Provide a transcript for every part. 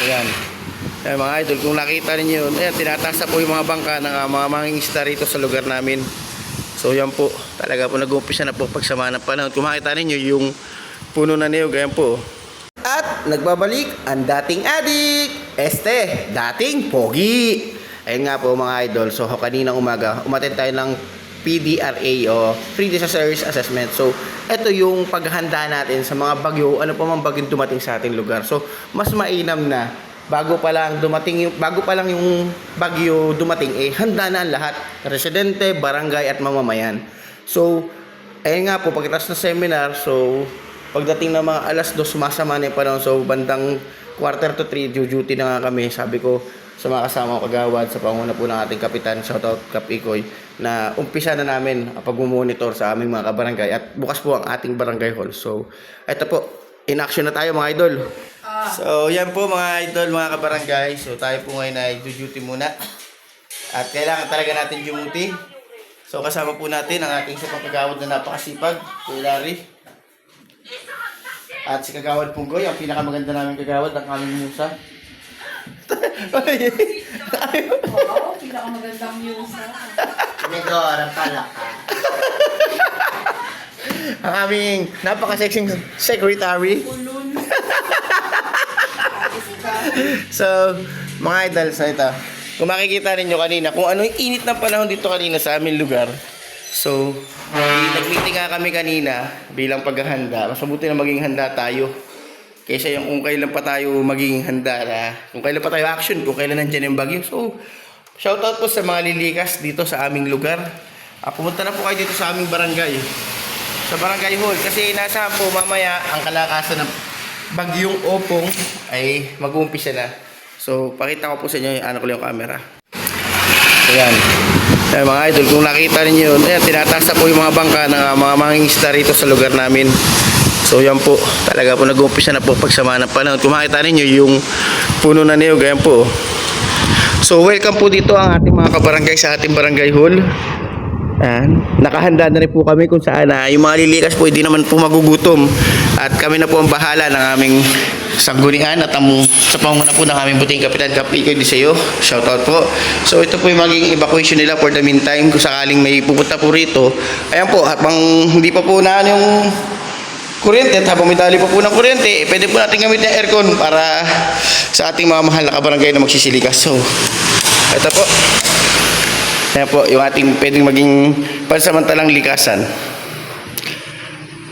Ayan. Ayan mga idol, kung nakita niyo yun, ayan, tinataas na po yung mga bangka ng mga mangingisda rito sa lugar namin. So yan po, talaga po nag-uumpisa na po pagsama ng panahon. Kung makita ninyo yung puno na niyog, ayan po. At nagbabalik ang dating adik, dating pogi. Ayun nga po mga idol, so kaninang umaga, umattend tayo ng PDRA o Free Disaster Risk Assessment. So ito yung paghahanda natin sa mga bagyo, ano pa mang bagyong dumating sa ating lugar. So mas mainam na bago pa lang yung bagyo dumating, handa na ang lahat, residente, barangay at mamamayan. So ayun nga po, pagkatapos ng seminar, so pagdating ng mga alas 2, sumasama na yung panahon. So bandang 2:45, duty na nga kami. Sabi ko sa mga kasama ko kagawad, sa panguna po ng ating kapitan, shoutout Kap Ikoy, na umpisa na namin pag-monitor sa aming mga kabarangay at bukas po ang ating barangay hall. So ito po, in action na tayo mga idol. So yan po mga idol, mga kabarangay. So tayo po ngayon ay duty muna at kailangan talaga natin dumuti. So kasama po natin ang ating isang kagawad na napakasipag, Kuya Larry. At si Kagawad Punggoy, ang pinakamaganda namin kagawad, ang aming musa. Oo, pinakamagandang musa. Tinidora pala ka. Ang aming napaka-sexing secretary. Ulun. So, mga idol, sa ito. Kung makikita ninyo kanina, kung ano yung init ng panahon dito kanina sa aming lugar. So, nag-meeting nga kami kanina bilang paghahanda. Mas mabuti na maging handa tayo. Kaysa yung kung kailan pa tayo maging handa na, kung kailan pa tayo action, kung kailan nandiyan yung bagyo. So, shoutout po sa mga lilikas dito sa aming lugar. Pumunta na po kayo dito sa aming barangay. Sa barangay hall. Kasi nasa po mamaya ang kalakasan ng bagyong Opong ay mag-uumpisa na. So, pakita ko po sa inyo yung ko lang yung camera. Ayan. Ayan mga idol, kung nakita ninyo yun, ayan, tinataas na po yung mga bangka ng mga mangingisda rito sa lugar namin. So yan po, talaga po nag-uumpisa na po pagsama ng panahon. Kung makita ninyo yung puno na niyog, ayan po. So welcome po dito ang ating mga kabarangay sa ating barangay hall. Ayan. Nakahanda na rin po kami kung saan yung mga lilikas po hindi naman po magugutom. At kami na po ang bahala ng aming sanggunian at sa panguna po ng aming buting kapitan Kap Ikoy di sayo. Shoutout po. So ito po yung maging evacuation nila for the meantime kung sakaling may pupunta po rito. Ayan po, habang hindi pa po na yung kuryente at habang may dali pa po ng kuryente, pwede po natin gamitin ng aircon para sa ating mga mahal na kabarangay na magsisilikas. So ito po. Ayan po, yung ating pwedeng maging pansamantalang likasan.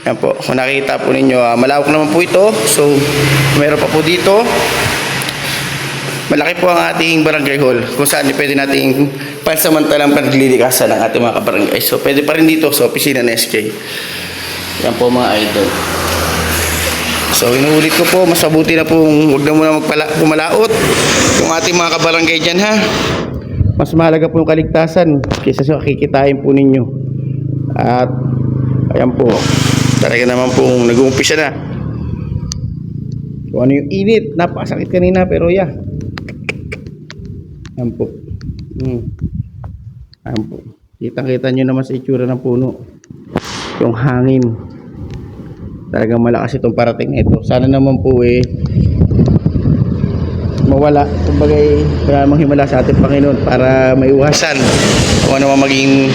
Ayan po, kung nakikita po ninyo, malawak naman po ito. So, meron pa po dito. Malaki po ang ating barangay hall kung saan pwede nating pansamantalang paglilikasan ng ating mga kabarangay. So, pwede pa rin dito sa opisina ng SK. Ayan po mga idol. So, inuulit ko po, mas mabuti na po huwag na muna pumalaot yung ating mga kabarangay dyan ha. Mas mahalaga po yung kaligtasan kaysa sa kikitain po ninyo. At ayan po, talaga naman po nag-uumpisa na. Kung ano yung init, napakasakit kanina pero yeah. Ayan po. Ayan po. Kitang-kita nyo naman sa itsura ng puno. Yung hangin. Talagang malakas itong parating na ito. Sana naman po mawala, kumbaga wala namang himala sa ating Panginoon para maiwasan kung ano mang maging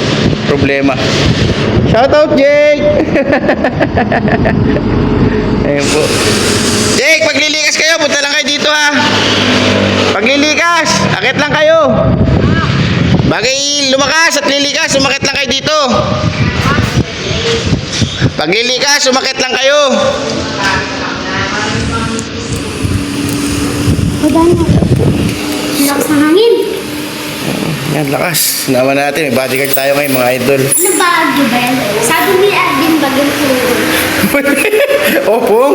problema. Shoutout Jake! Ayun po. Jake, paglilikas kayo, punta lang kayo dito ha. Paglilikas, akit lang kayo. Bagay lumakas at lilikas, umakit lang kayo dito. Paglilikas, umakit lang kayo. Lakas ng hangin. Yan, lakas. Naman natin, may bodyguard tayo ngayon mga idol. Ano bagyo ba yan? Sabi ni Adin, bagyo po. Opong?